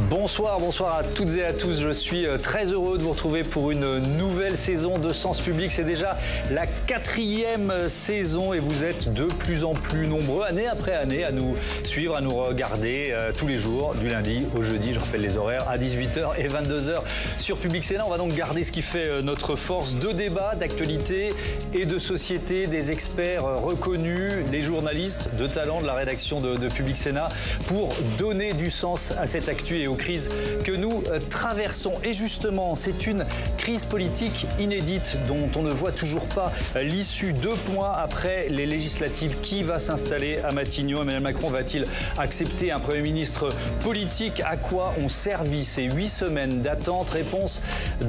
Bonsoir à toutes et à tous. Je suis très heureux de vous retrouver pour une nouvelle saison de Sens Public. C'est déjà la 4e saison et vous êtes de plus en plus nombreux, année après année, à nous suivre, à nous regarder tous les jours, du lundi au jeudi. Je rappelle les horaires, à 18h et 22h sur Public Sénat. On va donc garder ce qui fait notre force de débat, d'actualité et de société, des experts reconnus, les journalistes de talent de la rédaction de Public Sénat pour donner du sens à cette actu et aux crises que nous traversons. Et justement, c'est une crise politique inédite dont on ne voit toujours pas l'issue 2 mois après les législatives. Qui va s'installer à Matignon? Emmanuel Macron va-t-il accepter un Premier ministre politique? À quoi ont servi ces 8 semaines d'attente? Réponse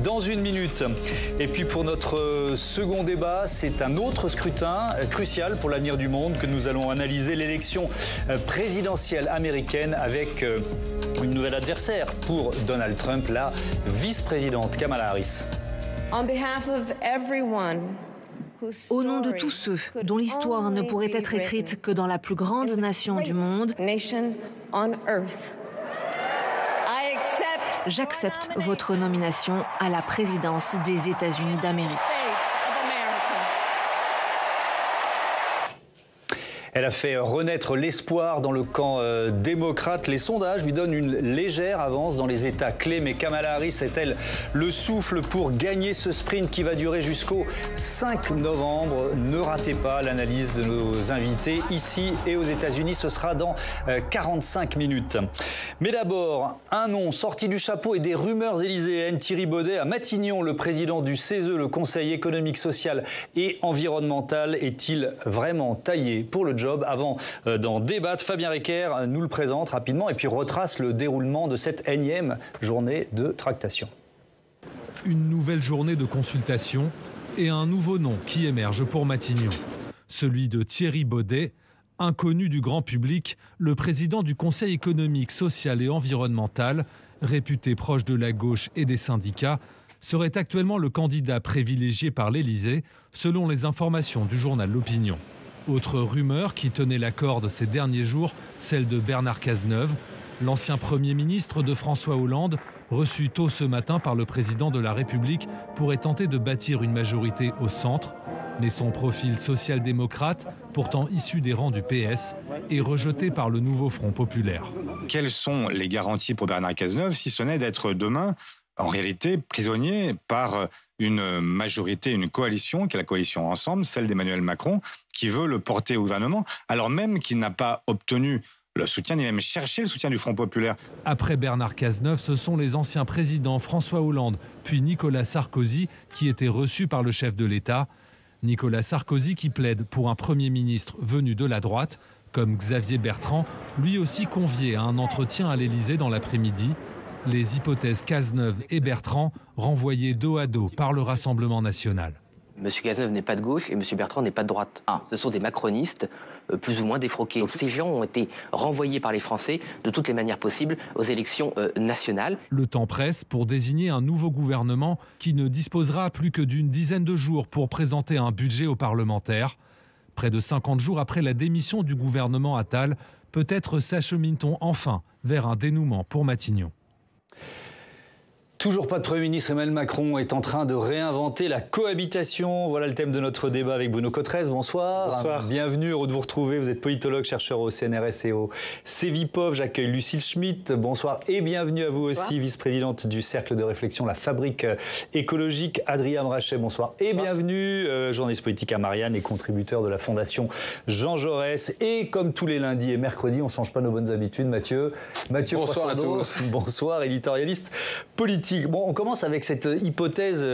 dans 1 minute. Et puis pour notre second débat, c'est un autre scrutin crucial pour l'avenir du monde que nous allons analyser, l'élection présidentielle américaine avec une nouvelle adversaire pour Donald Trump, la vice-présidente Kamala Harris. Au nom de tous ceux dont l'histoire ne pourrait être écrite que dans la plus grande nation du monde, j'accepte votre nomination à la présidence des États-Unis d'Amérique. Elle a fait renaître l'espoir dans le camp démocrate. Les sondages lui donnent une légère avance dans les États clés. Mais Kamala Harris est-elle le souffle pour gagner ce sprint qui va durer jusqu'au 5 novembre? Ne ratez pas l'analyse de nos invités ici et aux États-Unis. Ce sera dans 45 minutes. Mais d'abord, un nom sorti du chapeau et des rumeurs élyséennes. Thierry Baudet à Matignon, le président du CESE, le Conseil économique, social et environnemental, est-il vraiment taillé pour le job? Avant d'en débattre, Fabien Recker nous le présente rapidement et puis retrace le déroulement de cette énième journée de tractation. Une nouvelle journée de consultation et un nouveau nom qui émerge pour Matignon. Celui de Thierry Baudet, inconnu du grand public, le président du Conseil économique, social et environnemental, réputé proche de la gauche et des syndicats, serait actuellement le candidat privilégié par l'Élysée, selon les informations du journal L'Opinion. Autre rumeur qui tenait la corde ces derniers jours, celle de Bernard Cazeneuve, l'ancien Premier ministre de François Hollande, reçu tôt ce matin par le président de la République, pourrait tenter de bâtir une majorité au centre. Mais son profil social-démocrate, pourtant issu des rangs du PS, est rejeté par le nouveau Front populaire. Quelles sont les garanties pour Bernard Cazeneuve, si ce n'est d'être demain, en réalité, prisonnier par une majorité, une coalition, qui est la coalition Ensemble, celle d'Emmanuel Macron, qui veut le porter au gouvernement, alors même qu'il n'a pas obtenu le soutien, ni même cherché le soutien du Front populaire. Après Bernard Cazeneuve, ce sont les anciens présidents François Hollande, puis Nicolas Sarkozy, qui étaient reçus par le chef de l'État. Nicolas Sarkozy qui plaide pour un Premier ministre venu de la droite, comme Xavier Bertrand, lui aussi convié à un entretien à l'Élysée dans l'après-midi. Les hypothèses Cazeneuve et Bertrand renvoyées dos à dos par le Rassemblement national. M. Cazeneuve n'est pas de gauche et M. Bertrand n'est pas de droite. Ce sont des macronistes plus ou moins défroqués. Ces gens ont été renvoyés par les Français de toutes les manières possibles aux élections nationales. Le temps presse pour désigner un nouveau gouvernement qui ne disposera plus que d'une dizaine de jours pour présenter un budget aux parlementaires. Près de 50 jours après la démission du gouvernement Attal, peut-être s'achemine-t-on enfin vers un dénouement pour Matignon. Toujours pas de Premier ministre. Emmanuel Macron est en train de réinventer la cohabitation. Voilà le thème de notre débat avec Bruno Cotrez. Bonsoir. Bonsoir. Bienvenue, heureux de vous retrouver. Vous êtes politologue, chercheur au CNRS et au CEVIPOF. J'accueille Lucille Schmitt. Bonsoir et bienvenue à vous aussi, vice-présidente du Cercle de réflexion La Fabrique écologique. Adrien Brachet, bonsoir et bienvenue. Journaliste politique à Marianne et contributeur de la Fondation Jean Jaurès. Et comme tous les lundis et mercredis, on ne change pas nos bonnes habitudes. Mathieu bonsoir à tous. Bonsoir, éditorialiste politique. Bon, on commence avec cette hypothèse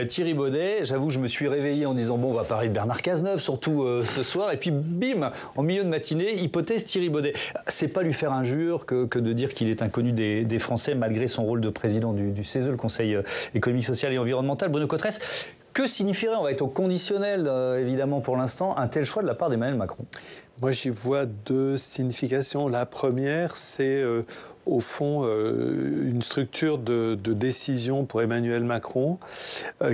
Thierry Baudet. J'avoue, je me suis réveillé en disant bon, on va parler de Bernard Cazeneuve, surtout ce soir. Et puis, bim, en milieu de matinée, hypothèse Thierry Baudet. C'est pas lui faire injure que de dire qu'il est inconnu des Français malgré son rôle de président du CESE, le Conseil économique, social et environnemental. Bruno Cotrez, que signifierait, on va être au conditionnel évidemment pour l'instant, un tel choix de la part d'Emmanuel Macron? Moi, j'y vois 2 significations. La première, c'est au fond une structure de décision pour Emmanuel Macron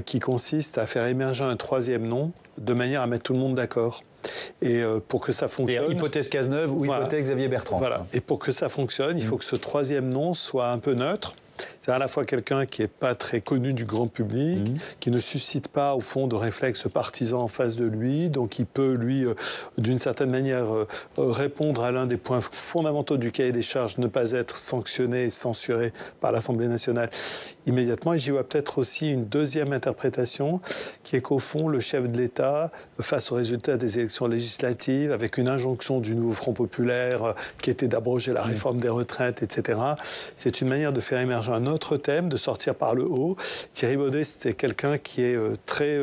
qui consiste à faire émerger un 3e nom de manière à mettre tout le monde d'accord. Et pour que ça fonctionne... Hypothèse Cazeneuve ou hypothèse Xavier Bertrand. Voilà. Et pour que ça fonctionne, il faut que ce troisième nom soit un peu neutre. C'est à la fois quelqu'un qui n'est pas très connu du grand public, qui ne suscite pas, au fond, de réflexes partisans en face de lui. Donc, il peut, lui, d'une certaine manière, répondre à l'un des points fondamentaux du cahier des charges, ne pas être sanctionné et censuré par l'Assemblée nationale immédiatement. Et j'y vois peut-être aussi une deuxième interprétation, qui est qu'au fond, le chef de l'État, face aux résultats des élections législatives, avec une injonction du nouveau Front populaire, qui était d'abroger la réforme des retraites, etc., c'est une manière de faire émerger un autre thème, de sortir par le haut. Thierry Baudet, c'était quelqu'un qui est très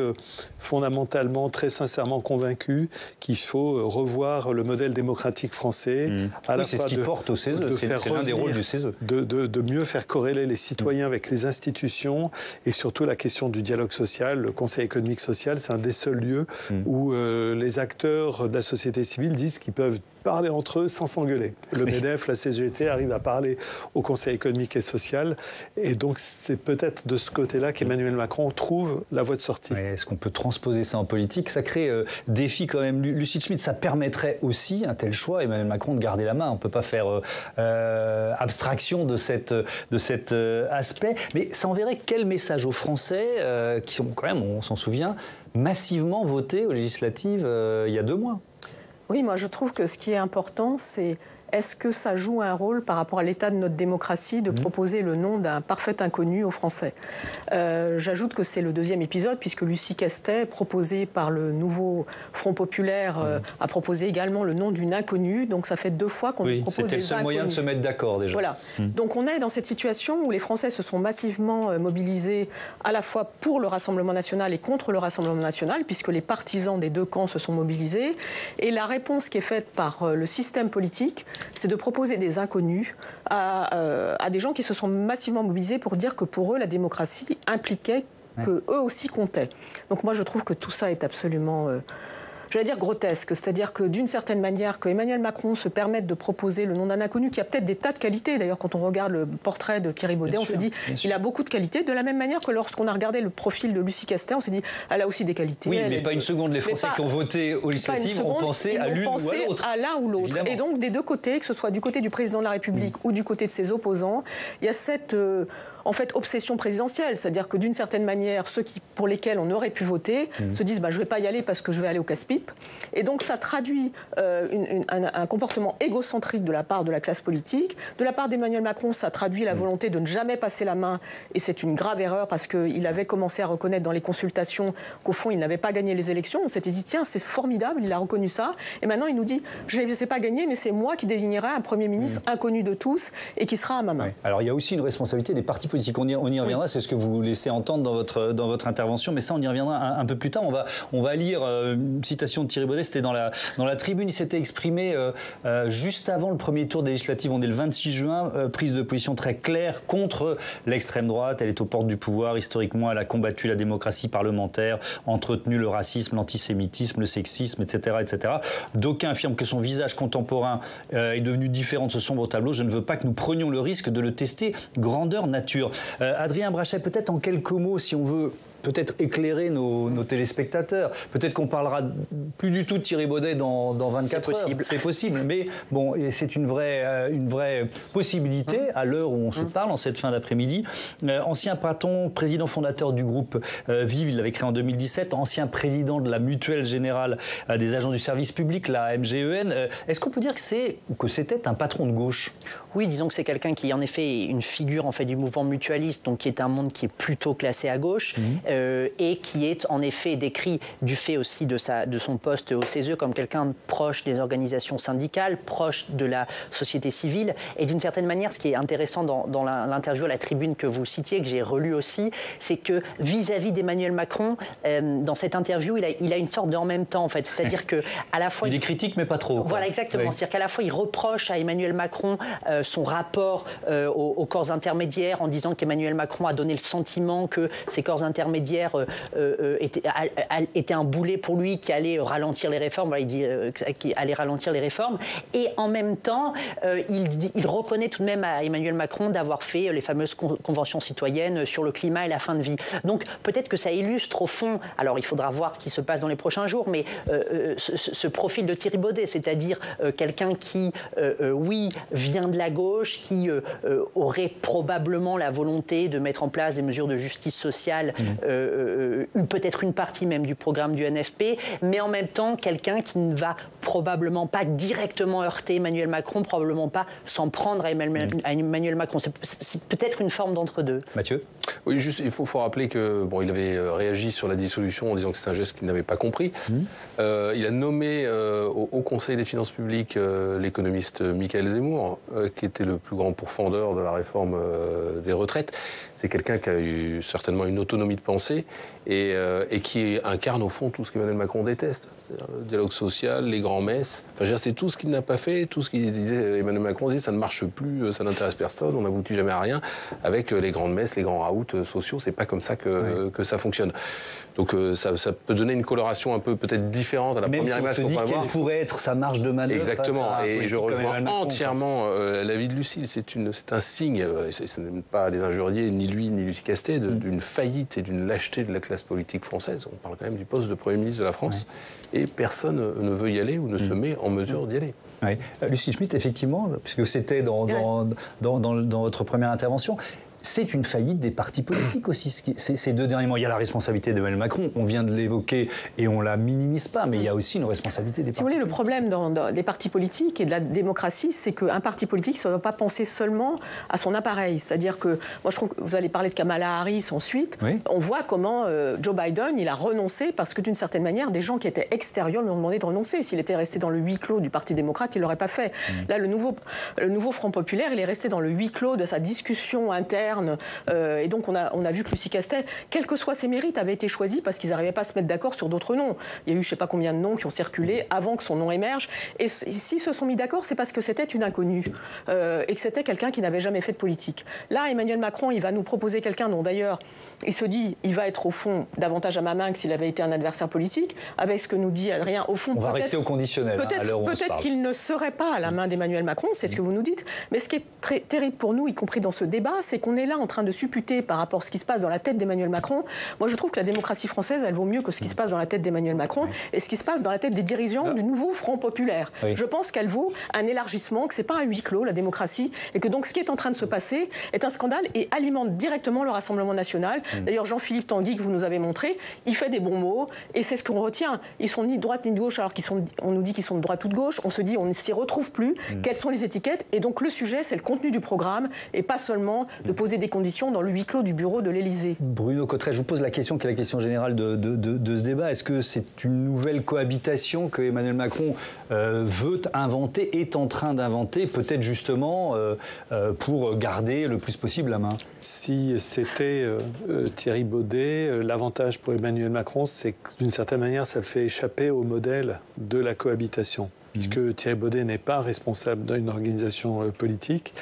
fondamentalement, très sincèrement convaincu qu'il faut revoir le modèle démocratique français. C'est ce qui porte au CESE, c'est l'un des rôles du CESE. De mieux faire corréler les citoyens avec les institutions et surtout la question du dialogue social. Le Conseil économique social, c'est un des seuls lieux où les acteurs de la société civile disent qu'ils peuvent parler entre eux sans s'engueuler. Le MEDEF, la CGT arrivent à parler au Conseil économique et social. Et donc, c'est peut-être de ce côté-là qu'Emmanuel Macron trouve la voie de sortie. Est-ce qu'on peut transposer ça en politique? Ça crée défi quand même. Lucide Schmitt, ça permettrait aussi, un tel choix, Emmanuel Macron, de garder la main. On ne peut pas faire abstraction de cet aspect. Mais ça enverrait quel message aux Français qui sont quand même, on s'en souvient, massivement votés aux législatives il y a 2 mois? Oui, moi je trouve que ce qui est important, c'est est-ce que ça joue un rôle par rapport à l'état de notre démocratie de proposer le nom d'un parfait inconnu aux Français. J'ajoute que c'est le 2e épisode, puisque Lucie Castet, proposée par le nouveau Front populaire, a proposé également le nom d'une inconnue. Donc ça fait 2 fois qu'on propose des inconnus. C'était le seul moyen de se mettre d'accord déjà. Voilà. Donc on est dans cette situation où les Français se sont massivement mobilisés à la fois pour le Rassemblement national et contre le Rassemblement national, puisque les partisans des 2 camps se sont mobilisés. Et la réponse qui est faite par le système politique, c'est de proposer des inconnus à des gens qui se sont massivement mobilisés pour dire que pour eux, la démocratie impliquait qu'eux aussi comptaient. Donc moi, je trouve que tout ça est absolument... j'allais dire grotesque, c'est-à-dire que d'une certaine manière, que Emmanuel Macron se permette de proposer le nom d'un inconnu qui a peut-être des tas de qualités. D'ailleurs, quand on regarde le portrait de Thierry Baudet, on se dit il a beaucoup de qualités. De la même manière que lorsqu'on a regardé le profil de Lucie Castet, on s'est dit elle a aussi des qualités. Oui, mais pas une seconde. Les Français qui ont voté aux législatives ont pensé à l'une ou à l'autre. À l'un ou l'autre. Et donc, des 2 côtés, que ce soit du côté du président de la République ou du côté de ses opposants, il y a cette... en fait, obsession présidentielle. C'est-à-dire que d'une certaine manière, ceux pour lesquels on aurait pu voter se disent je ne vais pas y aller parce que je vais aller au casse-pipe. Et donc ça traduit un comportement égocentrique de la part de la classe politique. De la part d'Emmanuel Macron, ça traduit la volonté de ne jamais passer la main. Et c'est une grave erreur parce qu'il avait commencé à reconnaître dans les consultations qu'au fond, il n'avait pas gagné les élections. On s'était dit tiens, c'est formidable, il a reconnu ça. Et maintenant, il nous dit je ne les ai pas gagnés, mais c'est moi qui désignerai un Premier ministre inconnu de tous et qui sera à ma main. Alors il y a aussi une responsabilité des partis politique. On y reviendra, c'est ce que vous laissez entendre dans votre intervention, mais ça on y reviendra un peu plus tard. On va lire une citation de Thierry Baudet, c'était dans la tribune, il s'était exprimé juste avant le premier tour des législatives, on est le 26 juin, prise de position très claire contre l'extrême droite, elle est aux portes du pouvoir, historiquement elle a combattu la démocratie parlementaire, entretenu le racisme, l'antisémitisme, le sexisme, etc. etc. D'aucuns affirment que son visage contemporain est devenu différent de ce sombre tableau, je ne veux pas que nous prenions le risque de le tester grandeur nature. Adrien Brachet, peut-être en quelques mots, si on veut peut-être éclairer nos téléspectateurs. Peut-être qu'on parlera plus du tout de Thierry Baudet dans 24 heures. C'est possible. Mais bon, c'est une vraie possibilité à l'heure où on se parle, en cette fin d'après-midi. Ancien patron, président fondateur du groupe Vive, il l'avait créé en 2017, ancien président de la Mutuelle Générale des agents du service public, la MGEN. Est-ce qu'on peut dire que c'était un patron de gauche? Oui, disons que c'est quelqu'un qui, en effet, est une figure en fait, du mouvement mutualiste, donc qui est un monde qui est plutôt classé à gauche. Et qui est en effet décrit du fait aussi de son poste au CESE comme quelqu'un proche des organisations syndicales, proche de la société civile. Et d'une certaine manière, ce qui est intéressant dans l'interview à la tribune que vous citiez, que j'ai relu aussi, c'est que vis-à-vis d'Emmanuel Macron, dans cette interview, il a une sorte de en même temps, en fait. C'est-à-dire qu'à la fois... Il est critique, mais pas trop. Quoi. Voilà, exactement. Oui. C'est-à-dire qu'à la fois, il reproche à Emmanuel Macron son rapport aux corps intermédiaires en disant qu'Emmanuel Macron a donné le sentiment que ces corps intermédiaires intermédiaire était un boulet pour lui qui allait ralentir les réformes. Voilà, il dit qu'il allait ralentir les réformes. Et en même temps, il reconnaît tout de même à Emmanuel Macron d'avoir fait les fameuses conventions citoyennes sur le climat et la fin de vie. Donc peut-être que ça illustre au fond, alors il faudra voir ce qui se passe dans les prochains jours, mais ce profil de Thierry Baudet, c'est-à-dire quelqu'un qui, oui, vient de la gauche, qui aurait probablement la volonté de mettre en place des mesures de justice sociale, peut-être une partie même du programme du NFP, mais en même temps quelqu'un qui ne va probablement pas directement heurter Emmanuel Macron, probablement pas s'en prendre à Emmanuel Macron. C'est peut-être une forme d'entre-deux. Mathieu ? Oui, juste, il faut rappeler que il avait réagi sur la dissolution en disant que c'est un geste qu'il n'avait pas compris. Il a nommé au Conseil des finances publiques l'économiste Michael Zemmour, qui était le plus grand pourfendeur de la réforme des retraites. C'est quelqu'un qui a eu certainement une autonomie de pensée et qui incarne au fond tout ce qu'Emmanuel Macron déteste. Le dialogue social, les grands-messes. Enfin, c'est tout ce qu'il n'a pas fait, tout ce qu'il disait. Emmanuel Macron disait ça ne marche plus, ça n'intéresse personne, on n'aboutit jamais à rien. Avec les grandes messes, les grands raouts sociaux, c'est pas comme ça que ça fonctionne. Donc ça peut donner une coloration un peu peut-être différente à la première image qu'on peut avoir. Quelle pourrait être sa marge de manœuvre. Exactement. Et je rejoins entièrement l'avis de Lucile. C'est un signe. Ce n'est pas des injuriés, ni lui ni Lucie Castet, d'une faillite et d'une lâcheté de la classe politique française. On parle quand même du poste de Premier ministre de la France. Et personne ne veut y aller ou ne se met en mesure d'y aller. Oui. Lucie Schmitt, effectivement, puisque c'était dans votre première intervention, c'est une faillite des partis politiques aussi. Ces 2 derniers mois, il y a la responsabilité d'Emmanuel Macron, on vient de l'évoquer et on ne la minimise pas, mais il y a aussi une responsabilité des partis. Si vous voulez, le problème des partis politiques et de la démocratie, c'est qu'un parti politique ne doit pas penser seulement à son appareil. C'est-à-dire que, moi je trouve que vous allez parler de Kamala Harris ensuite, on voit comment Joe Biden, il a renoncé parce que d'une certaine manière, des gens qui étaient extérieurs lui ont demandé de renoncer. S'il était resté dans le huis clos du Parti démocrate, il ne l'aurait pas fait. Là, le nouveau Front populaire, il est resté dans le huis clos de sa discussion interne. Et donc on a vu que Lucie Castet, quels que soient ses mérites, avait été choisi parce qu'ils n'arrivaient pas à se mettre d'accord sur d'autres noms. Il y a eu je ne sais pas combien de noms qui ont circulé avant que son nom émerge. Et s'ils se sont mis d'accord, c'est parce que c'était une inconnue et que c'était quelqu'un qui n'avait jamais fait de politique. Là, Emmanuel Macron, il va nous proposer quelqu'un dont d'ailleurs il se dit il va être au fond davantage à ma main que s'il avait été un adversaire politique. Avec ce que nous dit Adrien, au fond, on va rester au conditionnel. Peut-être qu'il ne serait pas à la main d'Emmanuel Macron, c'est ce que vous nous dites. Mais ce qui est très terrible pour nous, y compris dans ce débat, c'est qu'on est là en train de supputer par rapport à ce qui se passe dans la tête d'Emmanuel Macron. Moi, je trouve que la démocratie française, elle vaut mieux que ce qui se passe dans la tête d'Emmanuel Macron et ce qui se passe dans la tête des dirigeants du nouveau Front populaire. Je pense qu'elle vaut un élargissement, que c'est pas un huis clos, la démocratie, et que donc ce qui est en train de se passer est un scandale et alimente directement le Rassemblement national. D'ailleurs, Jean-Philippe Tanguy, que vous nous avez montré, il fait des bons mots et c'est ce qu'on retient. Ils sont ni de droite ni de gauche, alors on nous dit qu'ils sont de droite ou de gauche. On se dit, on ne s'y retrouve plus. Quelles sont les étiquettes? Et donc le sujet, c'est le contenu du programme et pas seulement de poser des conditions dans le huis clos du bureau de l'Élysée. Bruno Cotret, je vous pose la question qui est la question générale de ce débat. Est-ce que c'est une nouvelle cohabitation que Emmanuel Macron veut inventer, est en train d'inventer, peut-être justement pour garder le plus possible la main? Si c'était Thierry Baudet, l'avantage pour Emmanuel Macron, c'est que d'une certaine manière, ça le fait échapper au modèle de la cohabitation. Puisque Thierry Baudet n'est pas responsable d'une organisation politique.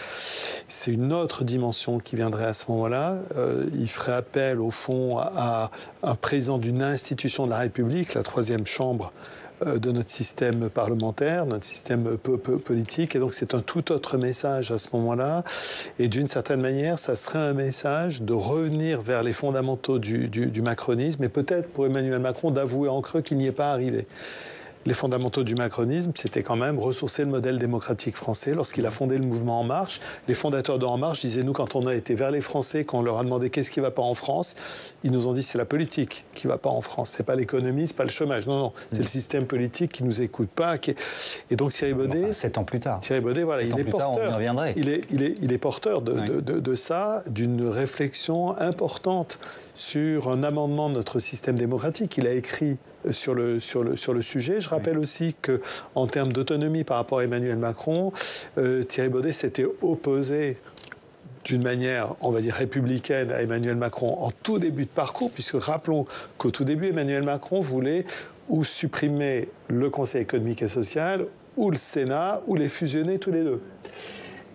C'est une autre dimension qui viendrait à ce moment-là. Il ferait appel, au fond, à un président d'une institution de la République, la troisième chambre de notre système parlementaire, notre système politique. Et donc, c'est un tout autre message à ce moment-là. Et d'une certaine manière, ça serait un message de revenir vers les fondamentaux du macronisme et peut-être pour Emmanuel Macron d'avouer en creux qu'il n'y est pas arrivé. Les fondamentaux du macronisme, c'était quand même ressourcer le modèle démocratique français. Lorsqu'il a fondé le mouvement En Marche, les fondateurs de En Marche disaient, nous, quand on a été vers les Français, quand on leur a demandé qu'est-ce qui ne va pas en France, ils nous ont dit c'est la politique qui ne va pas en France. C'est pas l'économie, c'est pas le chômage. Non, c'est le système politique qui nous écoute pas. Et donc Thierry Baudet... Enfin, 7 ans plus tard. Thierry Baudet, voilà, il est porteur. Il est porteur de ça, d'une réflexion importante sur un amendement de notre système démocratique. Il a écrit sur le sujet. Je rappelle aussi qu'en termes d'autonomie par rapport à Emmanuel Macron, Thierry Baudet s'était opposé d'une manière, on va dire, républicaine à Emmanuel Macron en tout début de parcours, puisque rappelons qu'au tout début, Emmanuel Macron voulait ou supprimer le Conseil économique et social, ou le Sénat, ou les fusionner tous les deux.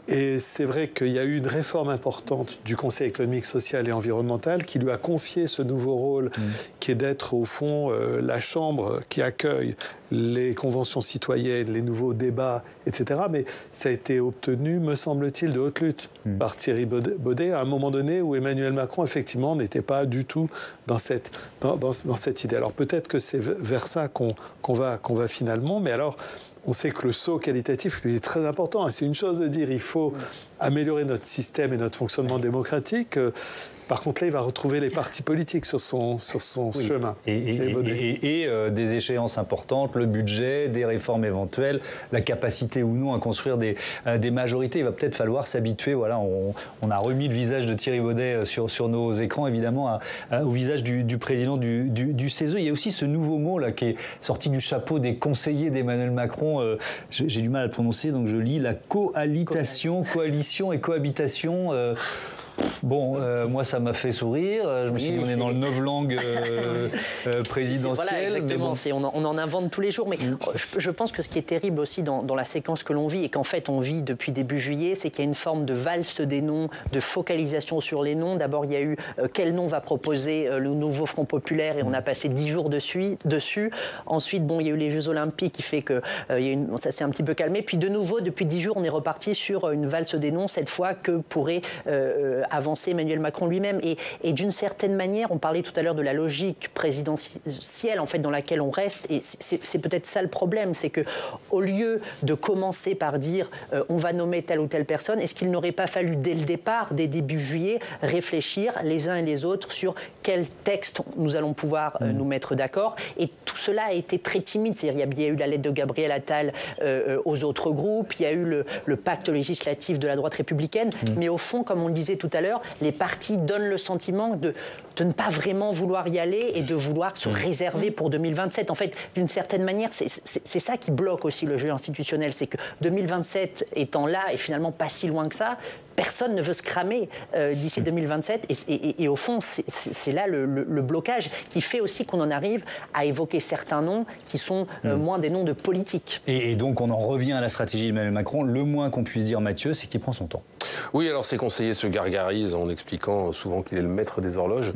Et c'est vrai qu'il y a eu une réforme importante du Conseil économique, social et environnemental qui lui a confié ce nouveau rôle qui est d'être au fond la chambre qui accueille les conventions citoyennes, les nouveaux débats, etc. Mais ça a été obtenu, me semble-t-il, de haute lutte par Thierry Baudet à un moment donné où Emmanuel Macron, effectivement, n'était pas du tout dans cette idée. Alors peut-être que c'est vers ça qu'on va finalement, mais alors on sait que le saut qualitatif, lui, est très important. C'est une chose de dire il faut améliorer notre système et notre fonctionnement démocratique. Par contre, là, il va retrouver les partis politiques sur son chemin. Et des échéances importantes, le budget, des réformes éventuelles, la capacité ou non à construire des majorités. Il va peut-être falloir s'habituer. Voilà, on a remis le visage de Thierry Baudet sur nos écrans, évidemment, au visage du président du CESE. Il y a aussi ce nouveau mot là, qui est sorti du chapeau des conseillers d'Emmanuel Macron. J'ai du mal à le prononcer, donc je lis la coalitation, coalition et cohabitation. Bon, moi ça m'a fait sourire. Je me suis dit on est dans le novlangue présidentiel. Voilà, exactement. Bon. On en invente tous les jours. Mais je pense que ce qui est terrible aussi dans la séquence que l'on vit et qu'en fait on vit depuis début juillet, c'est qu'il y a une forme de valse des noms, de focalisation sur les noms. D'abord il y a eu quel nom va proposer le nouveau Front Populaire et on a passé 10 jours dessus. Ensuite bon il y a eu les Jeux Olympiques qui fait que ça s'est un petit peu calmé. Puis de nouveau depuis 10 jours on est reparti sur une valse des noms cette fois que pourrait avancer Emmanuel Macron lui-même. Et d'une certaine manière, on parlait tout à l'heure de la logique présidentielle en fait, dans laquelle on reste. Et c'est peut-être ça le problème, c'est qu'au lieu de commencer par dire on va nommer telle ou telle personne, est-ce qu'il n'aurait pas fallu dès le départ, dès début juillet, réfléchir les uns et les autres sur quel texte nous allons pouvoir nous mettre d'accord. Et tout cela a été très timide. C'est-à-dire, il y a eu la lettre de Gabriel Attal aux autres groupes, il y a eu le pacte législatif de la droite républicaine, mais au fond, comme on le disait tout à l'heure, les partis donnent le sentiment de ne pas vraiment vouloir y aller et de vouloir se réserver pour 2027. En fait, d'une certaine manière, c'est ça qui bloque aussi le jeu institutionnel. C'est que 2027 étant là et finalement pas si loin que ça, personne ne veut se cramer d'ici 2027. Et au fond, c'est là le blocage qui fait aussi qu'on en arrive à évoquer certains noms qui sont moins des noms de politique. Et donc, on en revient à la stratégie d'Emmanuel Macron. Le moins qu'on puisse dire, Mathieu, c'est qu'il prend son temps. Oui, alors ses conseillers se gargarisent en expliquant souvent qu'il est le maître des horloges.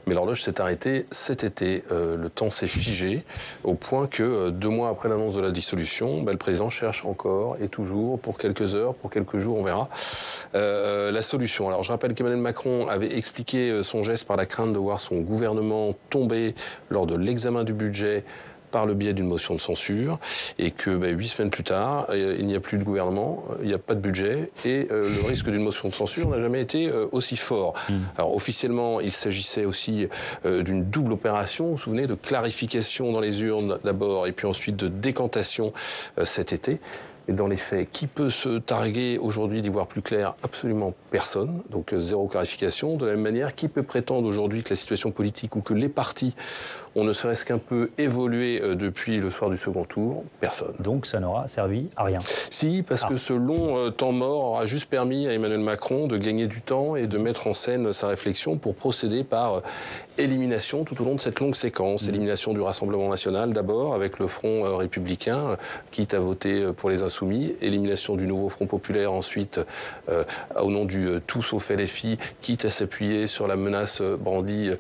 Mais l'horloge s'est arrêtée cet été. Le temps s'est figé au point que 2 mois après l'annonce de la dissolution, le président cherche encore et toujours, pour quelques heures, pour quelques jours, on verra, la solution. Alors je rappelle qu'Emmanuel Macron avait expliqué son geste par la crainte de voir son gouvernement tomber lors de l'examen du budget par le biais d'une motion de censure, et que 8 semaines plus tard, il n'y a plus de gouvernement, il n'y a pas de budget, et le risque d'une motion de censure n'a jamais été aussi fort. Alors officiellement, il s'agissait aussi d'une double opération, vous vous souvenez, de clarification dans les urnes d'abord, et puis ensuite de décantation cet été. Et dans les faits, qui peut se targuer aujourd'hui d'y voir plus clair? Absolument personne. Donc zéro clarification. De la même manière, qui peut prétendre aujourd'hui que la situation politique ou que les partis ont ne serait-ce qu'un peu évolué depuis le soir du second tour? Personne. Donc ça n'aura servi à rien. Si, parce que ce long temps mort aura juste permis à Emmanuel Macron de gagner du temps et de mettre en scène sa réflexion pour procéder par élimination tout au long de cette longue séquence. Élimination du Rassemblement national d'abord, avec le Front républicain, quitte à voter pour les Insoumis. Élimination du nouveau Front populaire ensuite, au nom du tout sauf LFI, quitte à s'appuyer sur la menace brandie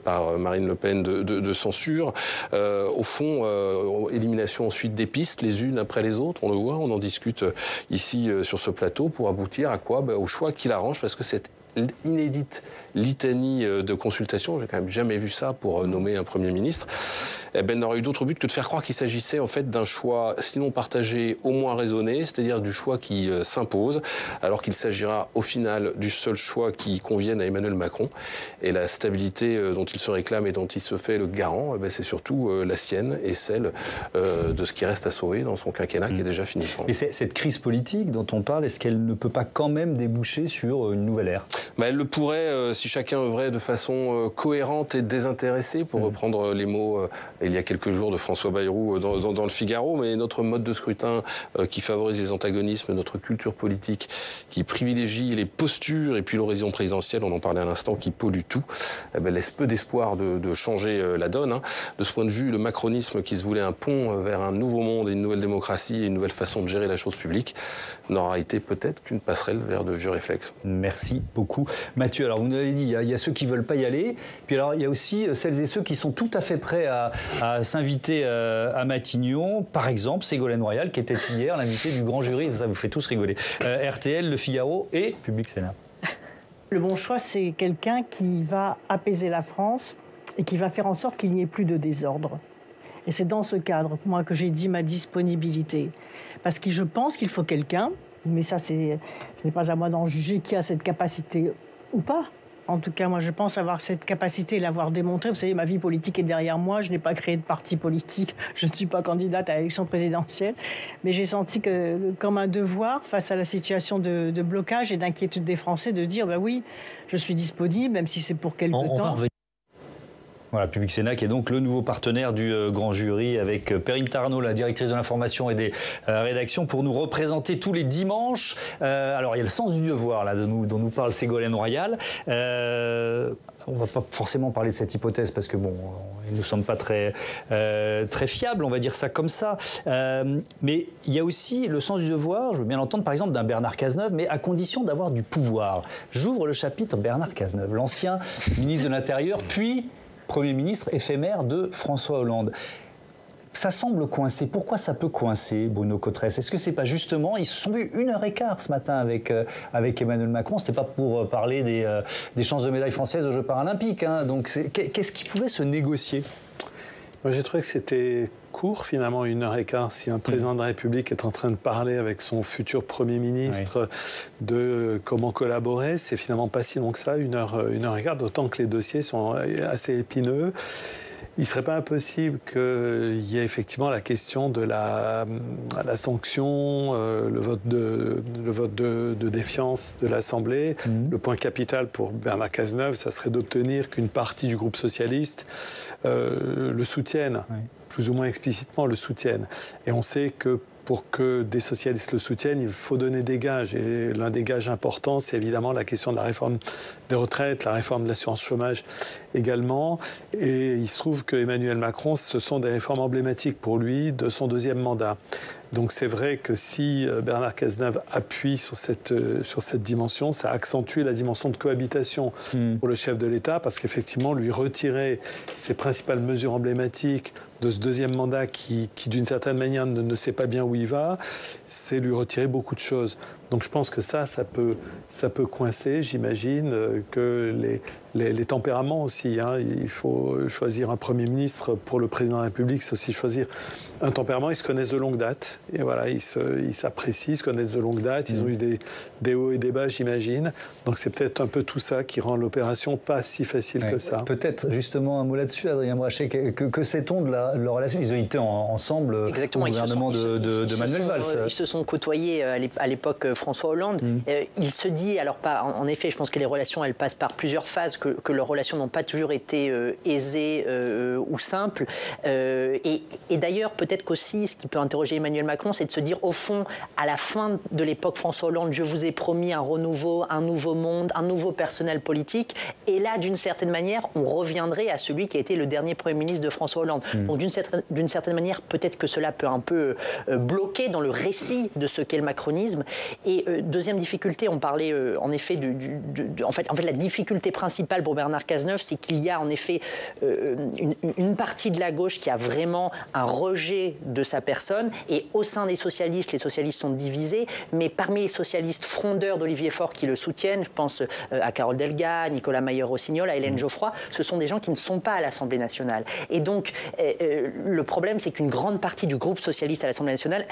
par Marine Le Pen de censure. Au fond, élimination ensuite des pistes, les unes après les autres. On le voit, on en discute ici sur ce plateau pour aboutir à quoi? Au choix qui l'arrange, parce que cette inédite litanie de consultation, j'ai quand même jamais vu ça pour nommer un Premier ministre, n'aurait eu d'autre but que de faire croire qu'il s'agissait en fait d'un choix, sinon partagé, au moins raisonné, c'est-à-dire du choix qui s'impose, alors qu'il s'agira au final du seul choix qui convienne à Emmanuel Macron. Et la stabilité dont il se réclame et dont il se fait le garant, c'est surtout la sienne et celle de ce qui reste à sauver dans son quinquennat qui est déjà finissant. Et cette crise politique dont on parle, est-ce qu'elle ne peut pas quand même déboucher sur une nouvelle ère ? Elle le pourrait si chacun œuvrait de façon cohérente et désintéressée, pour reprendre les mots il y a quelques jours de François Bayrou dans le Figaro. Mais notre mode de scrutin qui favorise les antagonismes, notre culture politique qui privilégie les postures et puis l'horizon présidentiel, on en parlait à l'instant, qui pollue tout, laisse peu d'espoir de changer la donne. De ce point de vue, le macronisme qui se voulait un pont vers un nouveau monde et une nouvelle démocratie et une nouvelle façon de gérer la chose publique n'aura été peut-être qu'une passerelle vers de vieux réflexes. Merci beaucoup. Mathieu, alors vous nous l'avez dit, il y a ceux qui ne veulent pas y aller, puis alors il y a aussi celles et ceux qui sont tout à fait prêts à s'inviter à Matignon. Par exemple, Ségolène Royal, qui était hier l'invité du grand jury, ça vous fait tous rigoler, RTL, Le Figaro et Public Sénat. Le bon choix, c'est quelqu'un qui va apaiser la France et qui va faire en sorte qu'il n'y ait plus de désordre. Et c'est dans ce cadre, moi, que j'ai dit ma disponibilité. Parce que je pense qu'il faut quelqu'un, mais ça, ce n'est pas à moi d'en juger qui a cette capacité ou pas. En tout cas, moi, je pense avoir cette capacité et l'avoir démontré. Vous savez, ma vie politique est derrière moi. Je n'ai pas créé de parti politique. Je ne suis pas candidate à l'élection présidentielle. Mais j'ai senti comme un devoir, face à la situation de blocage et d'inquiétude des Français, de dire, oui, je suis disponible, même si c'est pour quelque temps. Voilà, Public Sénat qui est donc le nouveau partenaire du grand jury, avec Perrine Tarnot, la directrice de l'information et des rédactions, pour nous représenter tous les dimanches. Alors il y a le sens du devoir là, dont nous parle Ségolène Royal. On ne va pas forcément parler de cette hypothèse parce que nous ne sommes pas très fiables, on va dire ça comme ça. Mais il y a aussi le sens du devoir, je veux bien l'entendre, par exemple d'un Bernard Cazeneuve, mais à condition d'avoir du pouvoir. J'ouvre le chapitre Bernard Cazeneuve, l'ancien ministre de l'Intérieur, puis Premier ministre éphémère de François Hollande. Ça semble coincé. Pourquoi ça peut coincer, Bruno Cotresse? Est-ce que c'est pas justement, ils se sont vus 1h15 ce matin avec Emmanuel Macron, c'était pas pour parler des chances de médaille françaises aux Jeux paralympiques, donc qu'est-ce qui pouvait se négocier? Moi, j'ai trouvé que c'était court, finalement, 1h15. Si un président de la République est en train de parler avec son futur Premier ministre de comment collaborer, c'est finalement pas si long que ça, 1h15, d'autant que les dossiers sont assez épineux. Il ne serait pas impossible qu'il y ait effectivement la question de la sanction, le vote de défiance de l'Assemblée. Le point capital pour Bernard Cazeneuve, ça serait d'obtenir qu'une partie du groupe socialiste le soutienne, plus ou moins explicitement le soutienne. Et on sait que pour que des socialistes le soutiennent, il faut donner des gages. Et l'un des gages importants, c'est évidemment la question de la réforme des retraites, la réforme de l'assurance chômage également. Et il se trouve que Emmanuel Macron, ce sont des réformes emblématiques pour lui de son deuxième mandat. Donc c'est vrai que si Bernard Cazeneuve appuie sur cette dimension, ça accentue la dimension de cohabitation pour le chef de l'État, parce qu'effectivement, lui retirer ses principales mesures emblématiques de ce deuxième mandat qui d'une certaine manière ne sait pas bien où il va, c'est lui retirer beaucoup de choses. Donc je pense que ça peut coincer, j'imagine, que les tempéraments aussi. Il faut choisir un Premier ministre pour le Président de la République, c'est aussi choisir un tempérament. Ils se connaissent de longue date. Et voilà, ils s'apprécient, ils se connaissent de longue date. Ils ont eu des hauts et des bas, j'imagine. Donc c'est peut-être un peu tout ça qui rend l'opération pas si facile que ça. Peut-être justement un mot là-dessus, Adrien Brachet. Que sait-on de leur relation? Ils ont été ensemble au gouvernement de Manuel Valls. Ils se sont côtoyés à l'époque François Hollande. Il se dit, alors pas, en effet, je pense que les relations, elles passent par plusieurs phases, que leurs relations n'ont pas toujours été aisées ou simples. Et d'ailleurs, peut-être qu'aussi, ce qui peut interroger Emmanuel Macron, c'est de se dire, au fond, à la fin de l'époque François Hollande, je vous ai promis un renouveau, un nouveau monde, un nouveau personnel politique. Et là, d'une certaine manière, on reviendrait à celui qui a été le dernier Premier ministre de François Hollande. Donc, d'une certaine manière, peut-être que cela peut un peu bloquer dans le récit de ce qu'est le macronisme. Et deuxième difficulté, on parlait en effet en fait, la difficulté principale pour Bernard Cazeneuve, c'est qu'il y a en effet une partie de la gauche qui a vraiment un rejet de sa personne. Et au sein des socialistes, les socialistes sont divisés. Mais parmi les socialistes frondeurs d'Olivier Faure qui le soutiennent, je pense à Carole Delga, Nicolas Mayer-Rossignol, à Hélène Geoffroy, ce sont des gens qui ne sont pas à l'Assemblée nationale. Et donc, le problème, c'est qu'une grande partie du groupe socialiste à l'Assemblée nationale,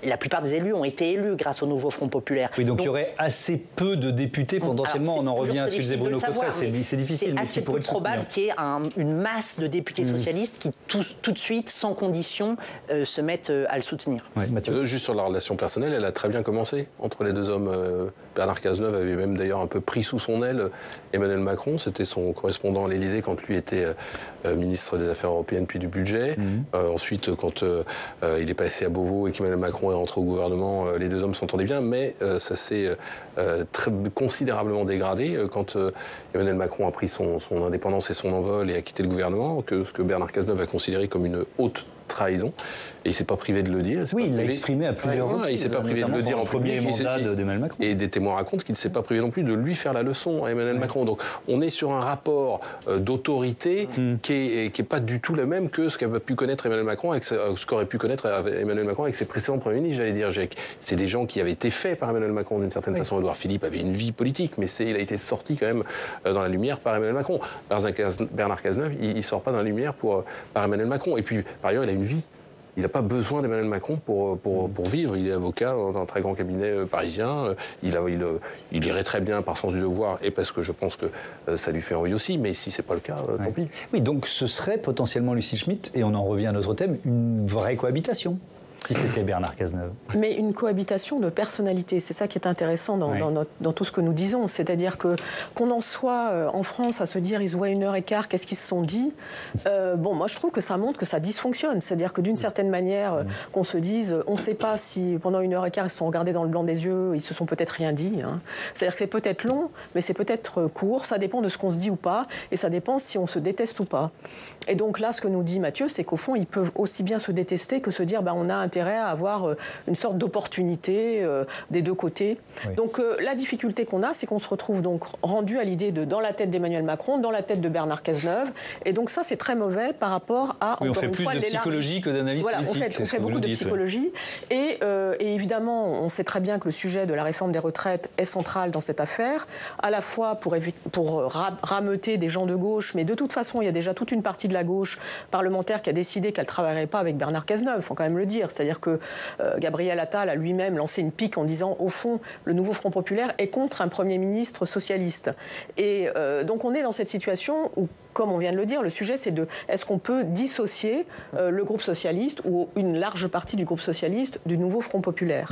la plupart des élus ont été élus grâce au nouveau Front populaire. Oui, donc il y aurait assez peu de députés potentiellement. On en revient à ce que disait Bruno Cotresse, c'est difficile. C'est assez peu probable qu'il y ait une masse de députés socialistes qui tout de suite, sans condition, se mettent à le soutenir. Ouais, Mathieu. Juste sur la relation personnelle, elle a très bien commencé entre les deux hommes. Bernard Cazeneuve avait même d'ailleurs un peu pris sous son aile Emmanuel Macron. C'était son correspondant à l'Élysée quand lui était ministre des Affaires européennes puis du budget. Ensuite, quand il est passé à Beauvau et qu'Emmanuel Macron est rentré au gouvernement, les deux hommes s'entendaient bien, mais ça s'est considérablement dégradé quand Emmanuel Macron a pris son indépendance et son envol et a quitté le gouvernement, ce que Bernard Cazeneuve a considéré comme une haute trahison, et il ne s'est pas privé de le dire. Oui, il l'a exprimé à plusieurs reprises. Il ne s'est pas privé de le dire en premier mandat d'Emmanuel Macron. Et des témoins racontent qu'il ne s'est pas privé non plus de lui faire la leçon à Emmanuel Macron. Donc on est sur un rapport d'autorité qui est pas du tout le même que ce qu'a pu connaître Emmanuel Macron, ce qu'aurait pu connaître Emmanuel Macron avec ses précédents premiers ministres, j'allais dire. C'est des gens qui avaient été faits par Emmanuel Macron d'une certaine façon. Édouard Philippe avait une vie politique, mais il a été sorti quand même dans la lumière par Emmanuel Macron. Bernard Cazeneuve, il ne sort pas dans la lumière par Emmanuel Macron. Et puis, par ailleurs, il a une vie. Il n'a pas besoin d'Emmanuel Macron pour vivre. Il est avocat dans un très grand cabinet parisien. Il irait très bien par sens du devoir et parce que je pense que ça lui fait envie aussi. Mais si ce n'est pas le cas, tant pis. Oui, donc ce serait potentiellement, Lucie Schmitt, et on en revient à notre thème, une vraie cohabitation. Si c'était Bernard Cazeneuve. Mais une cohabitation de personnalités, c'est ça qui est intéressant dans tout ce que nous disons. C'est-à-dire qu'on en soit en France à se dire ils se voient 1h15, qu'est-ce qu'ils se sont dit moi je trouve que ça montre que ça dysfonctionne. C'est-à-dire que d'une certaine manière, qu'on se dise, on ne sait pas si pendant 1h15 ils se sont regardés dans le blanc des yeux, ils se sont peut-être rien dit. C'est-à-dire que c'est peut-être long, mais c'est peut-être court, ça dépend de ce qu'on se dit ou pas, et ça dépend si on se déteste ou pas. Et donc là, ce que nous dit Mathieu, c'est qu'au fond, ils peuvent aussi bien se détester que se dire on a intérêt à avoir une sorte d'opportunité des deux côtés. Oui. Donc la difficulté qu'on a, c'est qu'on se retrouve donc rendu à l'idée dans la tête d'Emmanuel Macron, dans la tête de Bernard Cazeneuve. Et donc ça, c'est très mauvais par rapport à... Oui, on fait plus de psychologie que d'analyse politique. On fait beaucoup de psychologie. Et évidemment, on sait très bien que le sujet de la réforme des retraites est central dans cette affaire, à la fois pour rameuter des gens de gauche, mais de toute façon, il y a déjà toute une partie de la gauche parlementaire qui a décidé qu'elle ne travaillerait pas avec Bernard Cazeneuve, il faut quand même le dire. C'est-à-dire que Gabriel Attal a lui-même lancé une pique en disant, au fond, le nouveau Front populaire est contre un Premier ministre socialiste. Et donc on est dans cette situation où, comme on vient de le dire, le sujet c'est est-ce qu'on peut dissocier le groupe socialiste ou une large partie du groupe socialiste du nouveau Front populaire,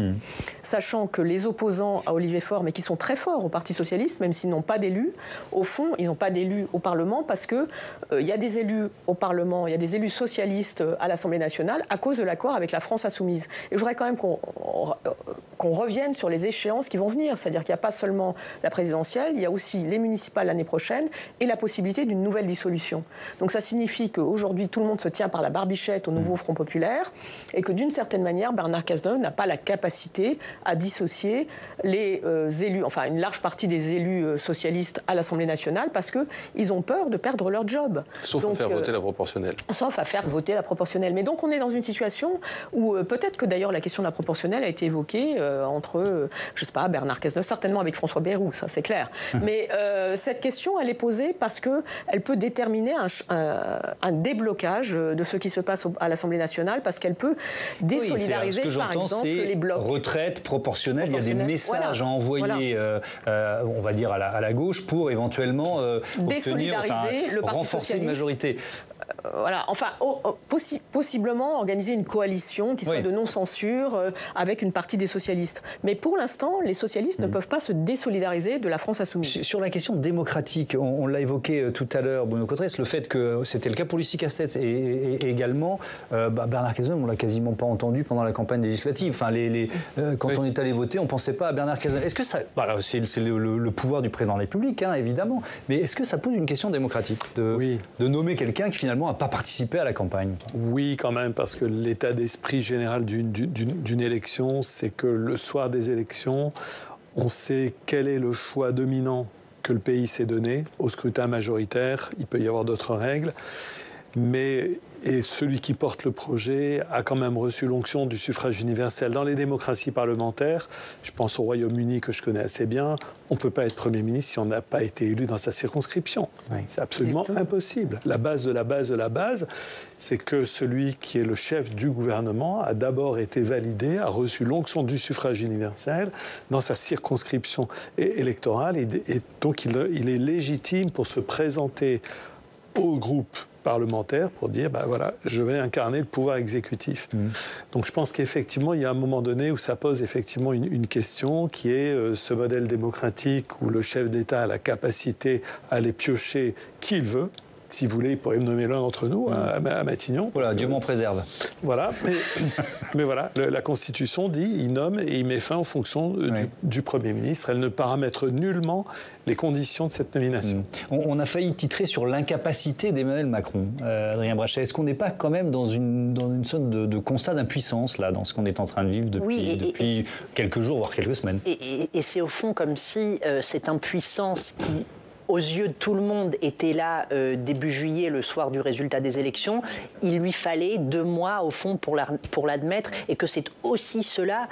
sachant que les opposants à Olivier Faure, mais qui sont très forts au Parti socialiste, même s'ils n'ont pas d'élus, au fond, ils n'ont pas d'élus au Parlement parce que il y a des élus au Parlement, il y a des élus socialistes à l'Assemblée nationale à cause de l'accord avec la France insoumise. Et je voudrais quand même qu'on revienne sur les échéances qui vont venir, c'est-à-dire qu'il n'y a pas seulement la présidentielle, il y a aussi les municipales l'année prochaine et la possibilité d'une nouvelle dissolution. Donc ça signifie qu'aujourd'hui tout le monde se tient par la barbichette au nouveau Front populaire et que d'une certaine manière Bernard Cazeneuve n'a pas la capacité à dissocier les élus, enfin une large partie des élus socialistes à l'Assemblée nationale parce qu'ils ont peur de perdre leur job. Sauf à faire voter la proportionnelle. Sauf à faire voter la proportionnelle. Mais donc on est dans une situation où peut-être que d'ailleurs la question de la proportionnelle a été évoquée entre, je sais pas, Bernard Cazeneuve, certainement avec François Bayrou, ça c'est clair. Mais cette question, elle est posée parce qu'elle peut déterminer un déblocage de ce qui se passe à l'Assemblée nationale, parce qu'elle peut désolidariser, par exemple, les blocs. Retraite proportionnelle, il y a des messages à envoyer, on va dire, à la gauche pour éventuellement désolidariser le Parti renforcer socialiste. Une majorité. Voilà, enfin, possiblement organiser une coalition qui soit de non-censure avec une partie des socialistes. Mais pour l'instant, les socialistes ne peuvent pas se désolidariser de la France insoumise. Sur la question démocratique, on l'a évoqué tout à l'heure, Bruno Cotresse, le fait que c'était le cas pour Lucie Castex et également Bernard Cazeneuve, on l'a quasiment pas entendu pendant la campagne législative. Enfin, quand on est allé voter, on pensait pas à Bernard Cazeneuve. Est-ce que ça, c'est le pouvoir du président de la République, évidemment, mais est-ce que ça pose une question démocratique de nommer quelqu'un qui finalement n'a pas participé à la campagne? Oui, quand même, parce que l'état d'esprit général d'une élection, c'est que le soir des élections, on sait quel est le choix dominant que le pays s'est donné au scrutin majoritaire. Il peut y avoir d'autres règles, mais Et celui qui porte le projet a quand même reçu l'onction du suffrage universel. Dans les démocraties parlementaires, je pense au Royaume-Uni que je connais assez bien, on ne peut pas être Premier ministre si on n'a pas été élu dans sa circonscription. Oui. C'est absolument impossible. La base de la base de la base, c'est que celui qui est le chef du gouvernement a d'abord été validé, a reçu l'onction du suffrage universel dans sa circonscription électorale et donc il est légitime pour se présenter au groupe parlementaire pour dire, voilà, je vais incarner le pouvoir exécutif. Donc je pense qu'effectivement, il y a un moment donné où ça pose effectivement une question qui est ce modèle démocratique où le chef d'État a la capacité à aller piocher qui il veut. Si vous voulez, il pourrait me nommer l'un d'entre nous à Matignon. Voilà, Dieu m'en préserve. Voilà, mais voilà, la Constitution dit, il nomme et il met fin aux fonctions du Premier ministre. Elle ne paramètre nullement les conditions de cette nomination. On a failli titrer sur l'incapacité d'Emmanuel Macron, Adrien Brachet. Est-ce qu'on n'est pas quand même dans une sorte de constat d'impuissance, là, dans ce qu'on est en train de vivre depuis quelques jours, voire quelques semaines? Et c'est au fond comme si cette impuissance qui, aux yeux de tout le monde, était là début juillet, le soir du résultat des élections, il lui fallait 2 mois, au fond, pour l'admettre, et que c'est aussi cela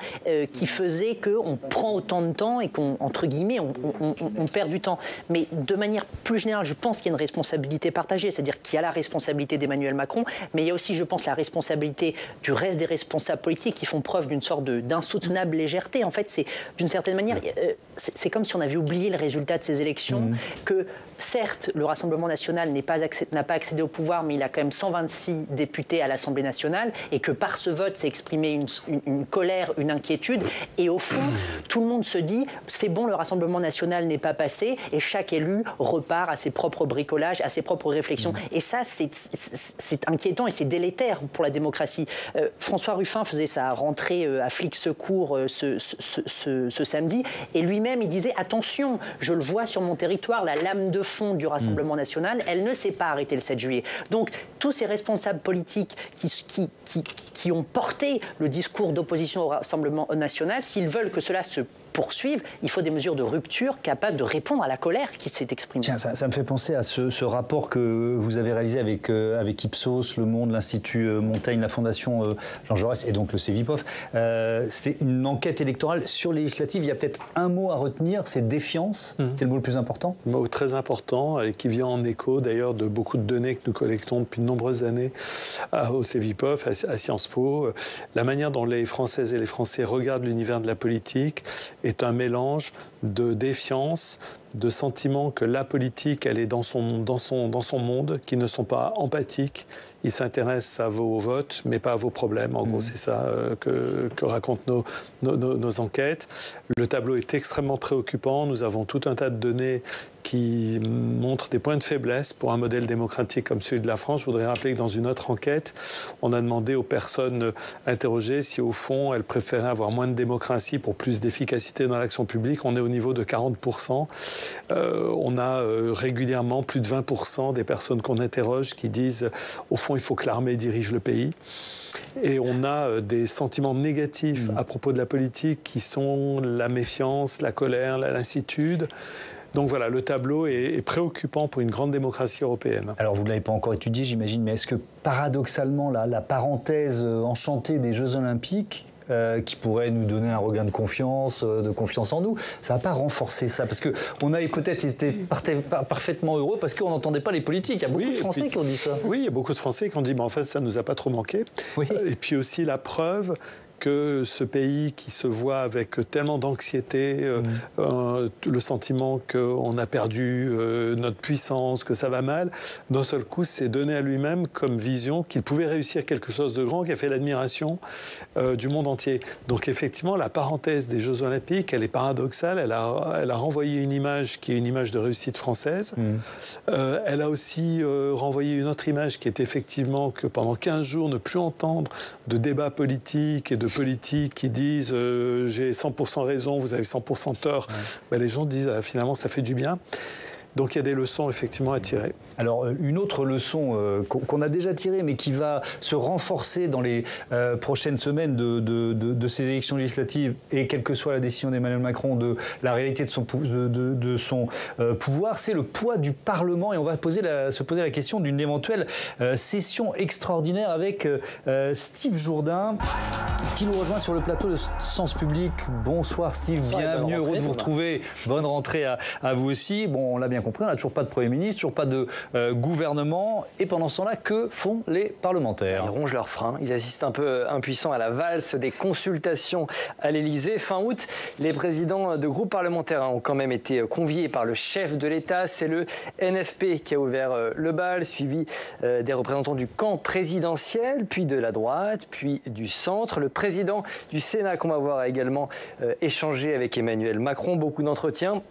qui faisait qu'on prend autant de temps et qu'on, entre guillemets, on perd du temps. Mais de manière plus générale, je pense qu'il y a une responsabilité partagée, c'est-à-dire qu'il y a la responsabilité d'Emmanuel Macron, mais il y a aussi, je pense, la responsabilité du reste des responsables politiques qui font preuve d'une sorte d'insoutenable légèreté. En fait, c'est, d'une certaine manière, c'est comme si on avait oublié le résultat de ces élections, que certes, le Rassemblement national n'a pas accédé au pouvoir, mais il a quand même 126 députés à l'Assemblée nationale, et que par ce vote s'est exprimé une colère, une inquiétude, et au fond, tout le monde se dit, c'est bon, le Rassemblement national n'est pas passé, et chaque élu repart à ses propres bricolages, à ses propres réflexions. Et ça, c'est inquiétant et c'est délétère pour la démocratie. François Ruffin faisait sa rentrée à Flics Secours ce samedi, et lui-même, il disait, attention, je le vois sur mon territoire, la lame de fond du Rassemblement national, elle ne s'est pas arrêtée le 7 juillet. Donc, tous ces responsables politiques qui ont porté le discours d'opposition au Rassemblement national, s'ils veulent que cela se poursuivre, il faut des mesures de rupture capables de répondre à la colère qui s'est exprimée. Tiens, ça me fait penser à ce rapport que vous avez réalisé avec Ipsos, Le Monde, l'Institut Montaigne, la Fondation Jean Jaurès et donc le Cevipof. C'était une enquête électorale sur les législatives. Il y a peut-être un mot à retenir, c'est défiance. C'est le mot le plus important. Un mot très important et qui vient en écho d'ailleurs de beaucoup de données que nous collectons depuis de nombreuses années au Cevipof, à Sciences Po. La manière dont les Françaises et les Français regardent l'univers de la politique est un mélange de défiance, de sentiment que la politique, elle est dans son monde, qui ne sont pas empathiques. Ils s'intéressent à vos votes, mais pas à vos problèmes. En gros, c'est ça que racontent nos enquêtes. Le tableau est extrêmement préoccupant. Nous avons tout un tas de données qui montrent des points de faiblesse pour un modèle démocratique comme celui de la France. Je voudrais rappeler que dans une autre enquête, on a demandé aux personnes interrogées si, au fond, elles préféraient avoir moins de démocratie pour plus d'efficacité dans l'action publique. On est au niveau de 40%. On a régulièrement plus de 20% des personnes qu'on interroge qui disent, au fond, il faut que l'armée dirige le pays. Et on a des sentiments négatifs à propos de la politique qui sont la méfiance, la colère, la lassitude. Donc voilà, le tableau est préoccupant pour une grande démocratie européenne. Alors vous ne l'avez pas encore étudié, j'imagine, mais est-ce que paradoxalement, la parenthèse enchantée des Jeux Olympiques, qui pourrait nous donner un regain de confiance en nous, ça n'a pas renforcé ça? Parce qu'on a peut-être été parfaitement heureux parce qu'on n'entendait pas les politiques. Il y a beaucoup de Français qui ont dit ça. Oui, il y a beaucoup de Français qui ont dit, en fait, ça ne nous a pas trop manqué. Oui. Et puis aussi la preuve que ce pays qui se voit avec tellement d'anxiété, le sentiment qu'on a perdu notre puissance, que ça va mal, d'un seul coup s'est donné à lui-même comme vision qu'il pouvait réussir quelque chose de grand qui a fait l'admiration du monde entier. Donc effectivement, la parenthèse des Jeux Olympiques, elle est paradoxale. Elle a renvoyé une image qui est une image de réussite française. Elle a aussi renvoyé une autre image qui est effectivement que pendant 15 jours, ne plus entendre de débats politiques et de politiques qui disent j'ai 100% raison, vous avez 100% tort. Ben, les gens disent finalement ça fait du bien. Donc il y a des leçons effectivement à tirer. Alors une autre leçon qu'on a déjà tirée mais qui va se renforcer dans les prochaines semaines de ces élections législatives et quelle que soit la décision d'Emmanuel Macron de la réalité de son pouvoir, c'est le poids du Parlement et on va se poser la question d'une éventuelle session extraordinaire avec Steve Jourdain qui nous rejoint sur le plateau de Sens Public. Bonsoir Steve, bienvenue, heureux de vous retrouver. Bonne rentrée à vous aussi. Bon, on l'a bien compris, on n'a toujours pas de Premier ministre, toujours pas de gouvernement. Et pendant ce temps-là, que font les parlementaires? Ils rongent leurs freins, ils assistent un peu impuissants à la valse des consultations à l'Élysée. Fin août, les présidents de groupes parlementaires ont quand même été conviés par le chef de l'État. C'est le NFP qui a ouvert le bal, suivi des représentants du camp présidentiel, puis de la droite, puis du centre. Le président du Sénat qu'on va voir a également échangé avec Emmanuel Macron. Beaucoup d'entretiens.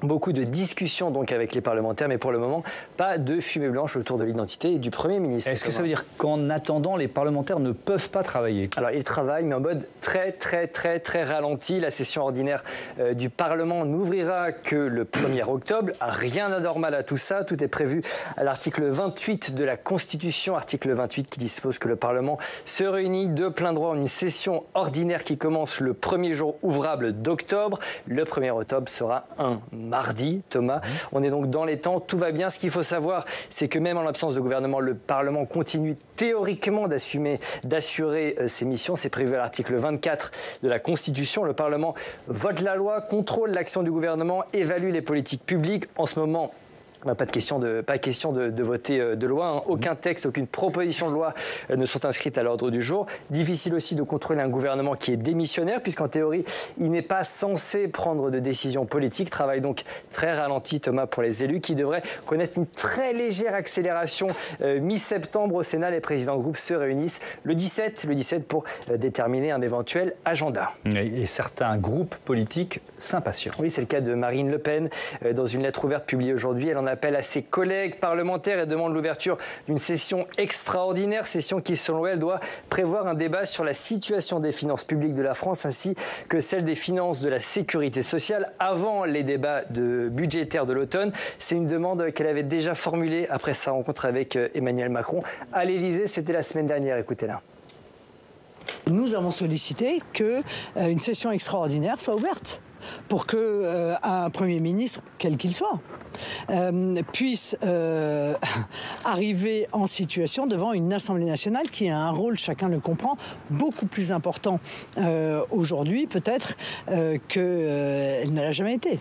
Beaucoup de discussions donc avec les parlementaires, mais pour le moment, pas de fumée blanche autour de l'identité du Premier ministre. Est-ce que ça veut dire qu'en attendant, les parlementaires ne peuvent pas travailler? Alors, ils travaillent, mais en mode très ralenti. La session ordinaire du Parlement n'ouvrira que le 1er octobre. Rien d'anormal à tout ça. Tout est prévu à l'article 28 de la Constitution, article 28 qui dispose que le Parlement se réunit de plein droit en une session ordinaire qui commence le premier jour ouvrable d'octobre. Le 1er octobre sera un mardi, Thomas. On est donc dans les temps, tout va bien. Ce qu'il faut savoir, c'est que même en l'absence de gouvernement, le Parlement continue théoriquement d'assurer ses missions. C'est prévu à l'article 24 de la Constitution. Le Parlement vote la loi, contrôle l'action du gouvernement, évalue les politiques publiques. En ce moment, pas question de voter de loi. Hein. Aucun texte, aucune proposition de loi ne sont inscrites à l'ordre du jour. Difficile aussi de contrôler un gouvernement qui est démissionnaire, puisqu'en théorie, il n'est pas censé prendre de décisions politiques. Travail donc très ralenti, Thomas, pour les élus, qui devraient connaître une très légère accélération mi-septembre au Sénat. Les présidents de groupe se réunissent le 17 pour déterminer un éventuel agenda. Et certains groupes politiques s'impatientent. Oui, c'est le cas de Marine Le Pen. Dans une lettre ouverte publiée aujourd'hui, elle en appelle à ses collègues parlementaires et demande l'ouverture d'une session extraordinaire, session qui, selon elle, doit prévoir un débat sur la situation des finances publiques de la France ainsi que celle des finances de la sécurité sociale avant les débats budgétaires de l'automne. C'est une demande qu'elle avait déjà formulée après sa rencontre avec Emmanuel Macron à l'Élysée. C'était la semaine dernière. Écoutez-la. Nous avons sollicité qu'une session extraordinaire soit ouverte pour qu'un Premier ministre, quel qu'il soit, puisse arriver en situation devant une Assemblée nationale qui a un rôle, chacun le comprend, beaucoup plus important aujourd'hui peut-être qu'elle ne l'a jamais été.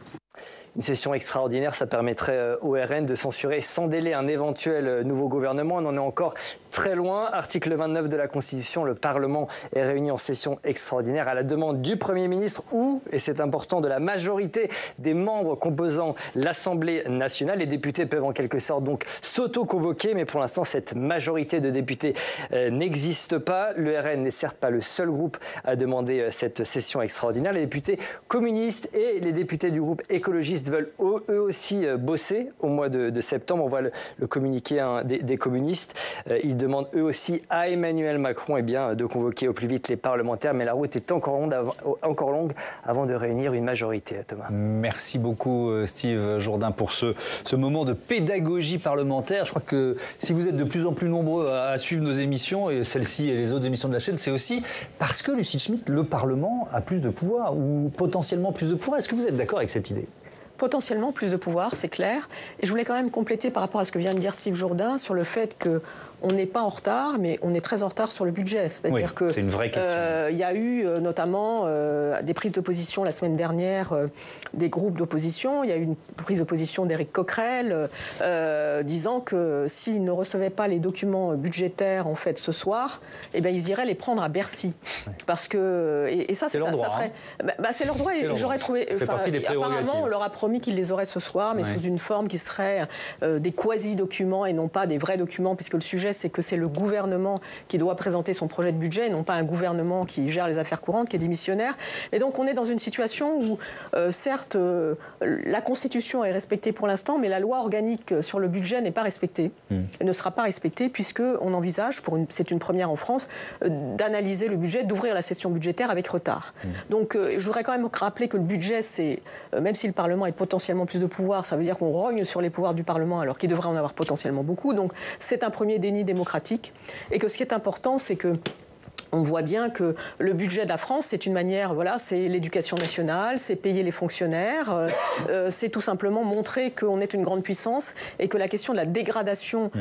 Une session extraordinaire, ça permettrait au RN de censurer sans délai un éventuel nouveau gouvernement. On en est encore très loin. Article 29 de la Constitution, le Parlement est réuni en session extraordinaire à la demande du Premier ministre ou, et c'est important, de la majorité des membres composant l'Assemblée nationale. Les députés peuvent en quelque sorte donc s'auto-convoquer, mais pour l'instant, cette majorité de députés n'existe pas. Le RN n'est certes pas le seul groupe à demander cette session extraordinaire. Les députés communistes et les députés du groupe écologiste veulent eux aussi bosser au mois de septembre. On voit le communiqué des communistes. Ils demandent eux aussi à Emmanuel Macron de convoquer au plus vite les parlementaires. Mais la route est encore longue avant de réunir une majorité, Thomas. Merci beaucoup Steve Jourdain pour ce moment de pédagogie parlementaire. Je crois que si vous êtes de plus en plus nombreux à suivre nos émissions, et celle-ci et les autres émissions de la chaîne, c'est aussi parce que, Lucille Schmitt, le Parlement a plus de pouvoir ou potentiellement plus de pouvoir. Est-ce que vous êtes d'accord avec cette idée ? Potentiellement plus de pouvoir, c'est clair. Et je voulais quand même compléter par rapport à ce que vient de dire Steve Jourdain sur le fait qu'on n'est pas en retard, mais on est très en retard sur le budget. C'est-à-dire que c'est une vraie question. Il y a eu notamment des prises de position la semaine dernière des groupes d'opposition. Il y a eu une prise de position d'Éric Coquerel disant que s'ils ne recevaient pas les documents budgétaires en fait ce soir, eh bien ils iraient les prendre à Bercy. Parce que et ça c'est leur droit. C'est leur droit. Et j'aurais trouvé. Apparemment, on leur a promis qu'ils les auraient ce soir, mais sous une forme qui serait des quasi-documents et non pas des vrais documents, puisque le sujet budget, c'est que c'est le gouvernement qui doit présenter son projet de budget, et non pas un gouvernement qui gère les affaires courantes, qui est démissionnaire. Et donc on est dans une situation où, certes, la Constitution est respectée pour l'instant, mais la loi organique sur le budget n'est pas respectée. Elle ne sera pas respectée puisqu'on envisage, c'est une première en France, d'analyser le budget, d'ouvrir la session budgétaire avec retard. Donc je voudrais quand même rappeler que le budget, c'est, même si le Parlement ait potentiellement plus de pouvoir, ça veut dire qu'on rogne sur les pouvoirs du Parlement alors qu'il devrait en avoir potentiellement beaucoup. Donc c'est un premier déni démocratique. Et que ce qui est important, c'est que on voit bien que le budget de la France, c'est une manière, voilà, c'est l'éducation nationale, c'est payer les fonctionnaires, c'est tout simplement montrer qu'on est une grande puissance et que la question de la dégradation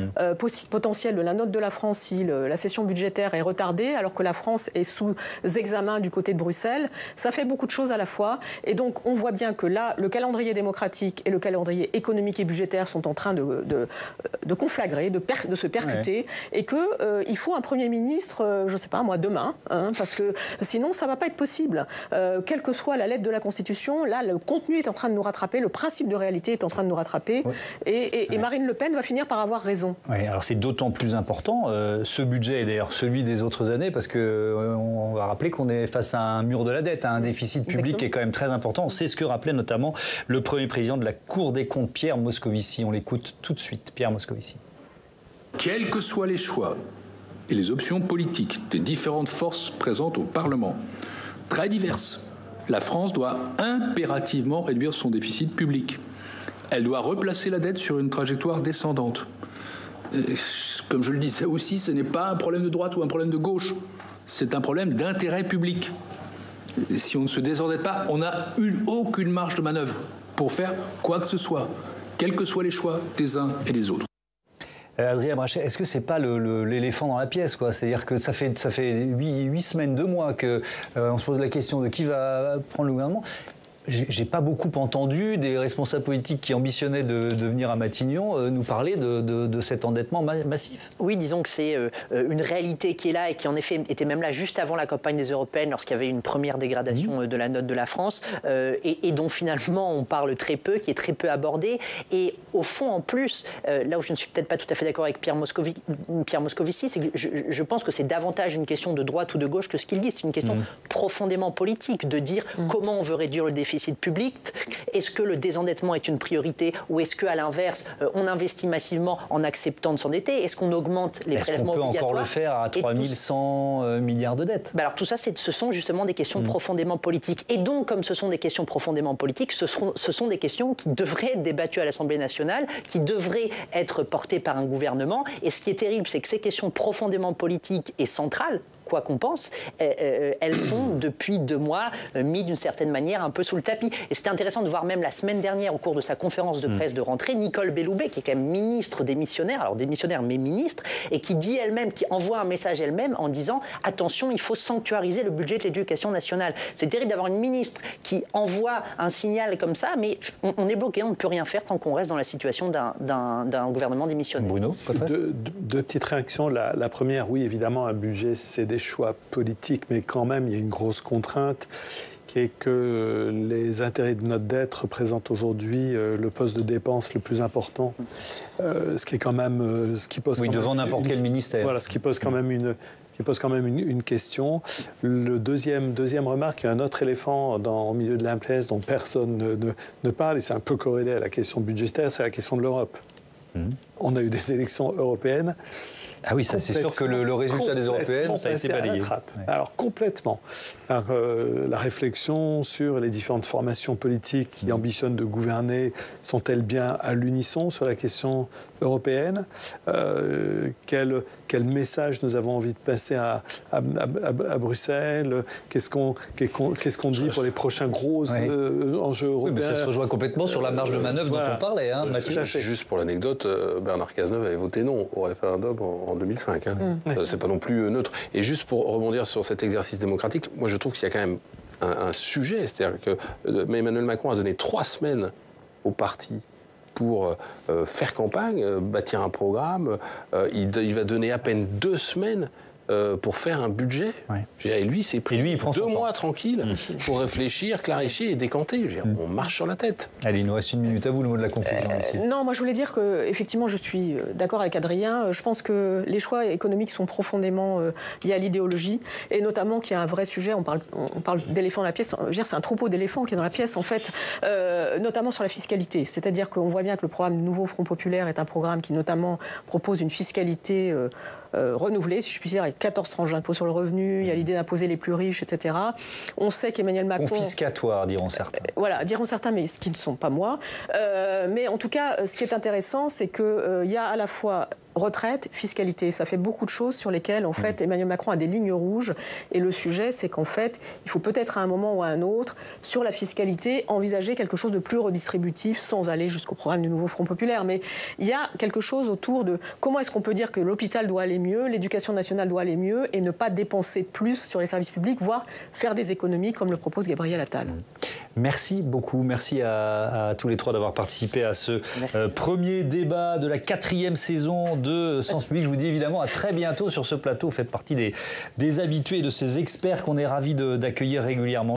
potentielle de la note de la France si la session budgétaire est retardée alors que la France est sous examen du côté de Bruxelles, ça fait beaucoup de choses à la fois. Et donc on voit bien que là, le calendrier démocratique et le calendrier économique et budgétaire sont en train de conflagrer, de se percuter, et qu'il faut un Premier ministre, je ne sais pas moi, demain, parce que sinon ça ne va pas être possible. Quelle que soit la lettre de la Constitution, là le contenu est en train de nous rattraper, le principe de réalité est en train de nous rattraper, et Marine Le Pen va finir par avoir raison. Oui, alors c'est d'autant plus important, ce budget, et d'ailleurs celui des autres années, parce qu'on va rappeler qu'on est face à un mur de la dette, à un déficit public qui est quand même très important. C'est ce que rappelait notamment le premier président de la Cour des comptes, Pierre Moscovici. On l'écoute tout de suite, Pierre Moscovici. Quels que soient les choix et les options politiques des différentes forces présentes au Parlement, très diverses, la France doit impérativement réduire son déficit public. Elle doit replacer la dette sur une trajectoire descendante. Comme je le disais aussi, ce n'est pas un problème de droite ou un problème de gauche, c'est un problème d'intérêt public. Et si on ne se désendette pas, on n'a aucune marge de manœuvre pour faire quoi que ce soit, quels que soient les choix des uns et des autres. Adrien Brachet, est-ce que c'est pas l'éléphant dans la pièce, quoi? C'est-à-dire que ça fait 8 semaines, 2 mois que on se pose la question de qui va prendre le gouvernement. J'ai pas beaucoup entendu des responsables politiques qui ambitionnaient de venir à Matignon nous parler de cet endettement massif. Oui, disons que c'est une réalité qui est là et qui en effet était même là juste avant la campagne des Européennes lorsqu'il y avait une première dégradation de la note de la France et dont finalement on parle très peu, qui est très peu abordée. Et au fond, en plus, là où je ne suis peut-être pas tout à fait d'accord avec Pierre Moscovici, c'est que je pense que c'est davantage une question de droite ou de gauche que ce qu'il dit. C'est une question profondément politique de dire comment on veut réduire le déficit public. Est-ce que le désendettement est une priorité ou est-ce qu'à l'inverse, on investit massivement en acceptant de s'endetter? Est-ce qu'on augmente les prélèvements obligatoires? Est-ce qu'on peut encore le faire à 3100 milliards de dettes? Alors tout ça, ce sont justement des questions profondément politiques. Et donc, comme ce sont des questions profondément politiques, ce sont des questions qui devraient être débattues à l'Assemblée nationale, qui devraient être portées par un gouvernement. Et ce qui est terrible, c'est que ces questions profondément politiques et centrales, quoi qu'on pense, elles sont depuis 2 mois mises d'une certaine manière un peu sous le tapis. Et c'était intéressant de voir même la semaine dernière, au cours de sa conférence de presse de rentrée, Nicole Belloubet, qui est quand même ministre démissionnaire, alors démissionnaire mais ministre, et qui dit elle-même, qui envoie un message elle-même en disant « Attention, il faut sanctuariser le budget de l'éducation nationale ». C'est terrible d'avoir une ministre qui envoie un signal comme ça, mais on est bloqué, on ne peut rien faire tant qu'on reste dans la situation d'un gouvernement démissionnaire. Bruno, deux petites réactions. La première, oui, évidemment, un budget, c'est des choix politiques, mais quand même, il y a une grosse contrainte qui est que les intérêts de notre dette représentent aujourd'hui le poste de dépense le plus important, ce qui est quand même ce qui pose devant n'importe quel ministère. Voilà, ce qui pose quand même une question. Le deuxième remarque, il y a un autre éléphant au milieu de la pièce dont personne ne parle, et c'est un peu corrélé à la question budgétaire, c'est la question de l'Europe. On a eu des élections européennes. Ah oui, ça c'est sûr que le résultat des européennes, ça a été balayé. Alors complètement. La réflexion sur les différentes formations politiques qui ambitionnent de gouverner, sont-elles bien à l'unisson sur la question européenne? Quel message nous avons envie de passer à Bruxelles? Qu'est-ce qu'on dit pour les prochains gros enjeux européens? Mais ça se rejoint complètement sur la marge de manœuvre dont on parlait. Mathieu. Juste pour l'anecdote, Bernard Cazeneuve avait voté non au référendum en 2005. C'est pas non plus neutre. Et juste pour rebondir sur cet exercice démocratique, moi je trouve qu'il y a quand même un sujet. C'est-à-dire que Emmanuel Macron a donné 3 semaines au parti pour faire campagne, bâtir un programme. Il va donner à peine 2 semaines pour faire un budget. Et lui, c'est pris il prend 2 mois tranquille pour réfléchir, clarifier et décanter. On marche sur la tête. Allez, il nous reste 1 minute à vous, le mot de la conclusion. Non, moi je voulais dire que effectivement, je suis d'accord avec Adrien. Je pense que les choix économiques sont profondément liés à l'idéologie, et notamment qu'il y a un vrai sujet. On parle d'éléphants dans la pièce. Je veux dire, c'est un troupeau d'éléphants qui est dans la pièce, en fait, notamment sur la fiscalité. C'est-à-dire qu'on voit bien que le programme Nouveau Front Populaire est un programme qui notamment propose une fiscalité renouvelée, si je puis dire, avec 14 tranches d'impôt sur le revenu. Il y a l'idée d'imposer les plus riches, etc. On sait qu'Emmanuel Macron... Confiscatoire, diront certains. Voilà, diront certains, mais ce qui ne sont pas moi. Mais en tout cas, ce qui est intéressant, c'est qu'il y a à la fois retraite, fiscalité. Ça fait beaucoup de choses sur lesquelles, en fait, Emmanuel Macron a des lignes rouges. Et le sujet, c'est qu'en fait, il faut peut-être à un moment ou à un autre, sur la fiscalité, envisager quelque chose de plus redistributif, sans aller jusqu'au programme du Nouveau Front Populaire. Mais il y a quelque chose autour de comment est-ce qu'on peut dire que l'hôpital doit aller mieux, l'éducation nationale doit aller mieux, et ne pas dépenser plus sur les services publics, voire faire des économies, comme le propose Gabriel Attal. Merci beaucoup. Merci à tous les trois d'avoir participé à ce premier débat de la 4e saison de Sens Public. Je vous dis évidemment à très bientôt sur ce plateau. Vous faites partie des habitués, de ces experts qu'on est ravis d'accueillir régulièrement.